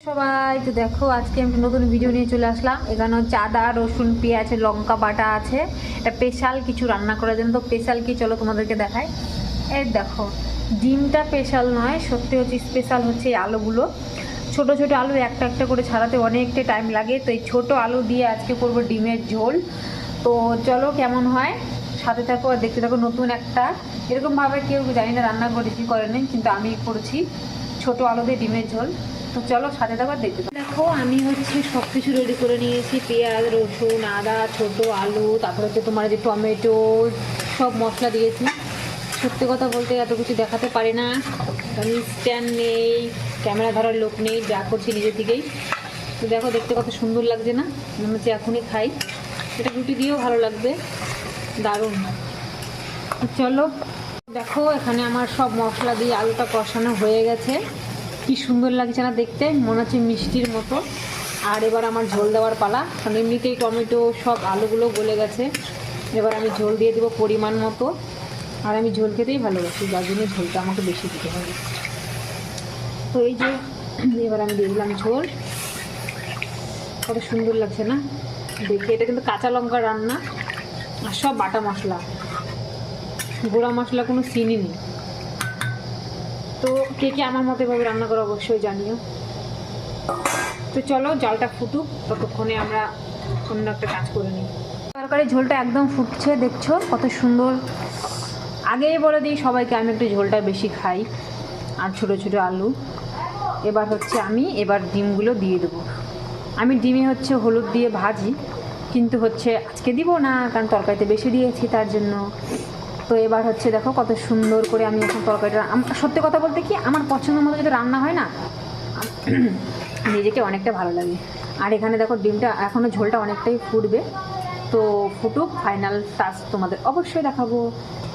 সবাই তো দেখো আজকে আমি নতুন ভিডিও নিয়ে চলে আসলাম। এখানে হচ্ছে আদা রসুন পেঁয়াজ লঙ্কা বাটা আছে, এটা স্পেশাল কিছু রান্না করার জন্য। তো স্পেশাল কি চলো তোমাদেরকে দেখাই। এই দেখো ডিমটা স্পেশাল নয়, সত্যি হচ্ছে স্পেশাল হচ্ছে এই আলুগুলো। ছোট ছোট আলু একটা একটা করে ছাড়াতে অনেকটা টাইম লাগে, তো এই ছোটো আলু দিয়ে আজকে করবো ডিমের ঝোল। তো চলো কেমন হয় সাথে থাকো আর দেখতে থাকো। নতুন একটা এরকমভাবে কেউ জানি না রান্না করে কি করেনি, কিন্তু আমি করেছি ছোটো আলু দিয়ে ডিমের ঝোল। তো চলো সাথে থাকো দেখতে থাকো। দেখো আমি হচ্ছে সব কিছু রেডি করে নিয়েছি, পেঁয়াজ রসুন আদা ছোটো আলু, তারপরে হচ্ছে তোমার যে টমেটো, সব মশলা দিয়েছি। সত্যি কথা বলতে এত কিছু দেখাতে পারি না, আমি স্ট্যান্ড নেই, ক্যামেরা ধরার লোক নেই, যা করছি নিজে থেকেই। তো দেখো দেখতে কত সুন্দর লাগছে না, মনে হচ্ছে এখনই খাই। এটা রুটি দিয়েও ভালো লাগবে, দারুণ। চলো দেখো এখানে আমার সব মশলা দিয়ে আলুটা কষানো হয়ে গেছে, কি সুন্দর লাগছে না দেখতে, মনে হচ্ছে মিষ্টির মতো। আর এবার আমার ঝোল দেওয়ার পালা, কারণ এমনিতেই টমেটো সব আলুগুলো গলে গেছে। এবার আমি ঝোল দিয়ে দেবো পরিমাণ মতো, আর আমি ঝোল খেতেই ভালোবাসি, যার জন্য ঝোলটা আমাকে বেশি দিতে হবে। তো এই যে এবার আমি দিয়ে দিলাম ঝোল, কত সুন্দর লাগছে না দেখে। এটা কিন্তু কাঁচা লঙ্কা রান্না, আর সব বাটা মশলা, গুঁড়া মশলা কোনো চিনি নেই। তো কে কে আমার মতো এভাবে রান্না করে অবশ্যই জানিও। তো চলো জালটা ফুটুক, ততক্ষণে আমরা অন্য একটা কাজ করে নিই। তরকারি ঝোলটা একদম ফুটছে, দেখছো কত সুন্দর। আগেই বলে দিই সবাইকে আমি একটু ঝোলটা বেশি খাই, আর ছোটো ছোটো আলু। এবার হচ্ছে আমি ডিমগুলো দিয়ে দেবো। আমি ডিমে হচ্ছে হলুদ দিয়ে ভাজি, কিন্তু হচ্ছে আজকে দিব না, কারণ তরকারিতে বেশি দিয়েছি তার জন্য। তো এবার হচ্ছে দেখো কত সুন্দর করে আমি এখন তরকারিটা, সত্যি কথা বলতে কি আমার পছন্দ মতো যদি রান্না হয় না, নিজেকে অনেকটা ভালো লাগে। আর এখানে দেখো ডিমটা এখনও ঝোলটা অনেকটাই ফুটবে, তো ফুটুক, ফাইনাল টাচ তোমাদের অবশ্যই দেখাবো।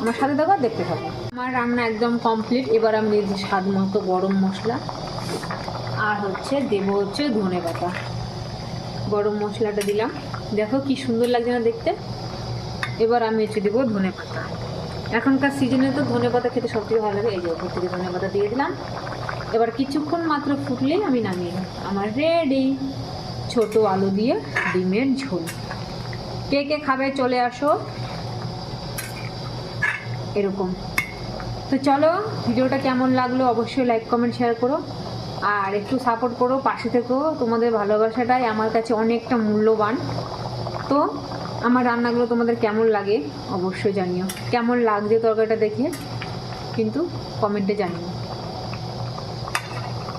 আমার সাথে দেখো দেখতে থাকো। আমার রান্না একদম কমপ্লিট। এবার আমি দিয়েছি স্বাদ মতো গরম মশলা, আর হচ্ছে দেবো হচ্ছে ধনে পাতা। গরম মশলাটা দিলাম, দেখো কি সুন্দর লাগছে না দেখতে। এবার আমি হচ্ছে দেবো ধনে পাতা। এখনকার সিজনে তো ধনে পাতা খেতে সবথেকে ভালো লাগে। এই যে ওপর থেকে ধনে পাতা দিয়ে দিলাম। এবার কিছুক্ষণ মাত্র ফুটলেই আমি নামিয়ে নিই, আমার রেডি ছোটো আলু দিয়ে ডিমের ঝোল। কে কে খাবে চলে আসো এরকম। তো চলো ভিডিওটা কেমন লাগলো অবশ্যই লাইক কমেন্ট শেয়ার করো, আর একটু সাপোর্ট করো, পাশে থেকেও। তোমাদের ভালোবাসাটাই আমার কাছে অনেকটা মূল্যবান। তো আমার রান্নাগুলো তোমাদের কেমন লাগে অবশ্যই জানিও, কেমন লাগছে তরকারিটা দেখে কিন্তু কমেন্টে জানিও।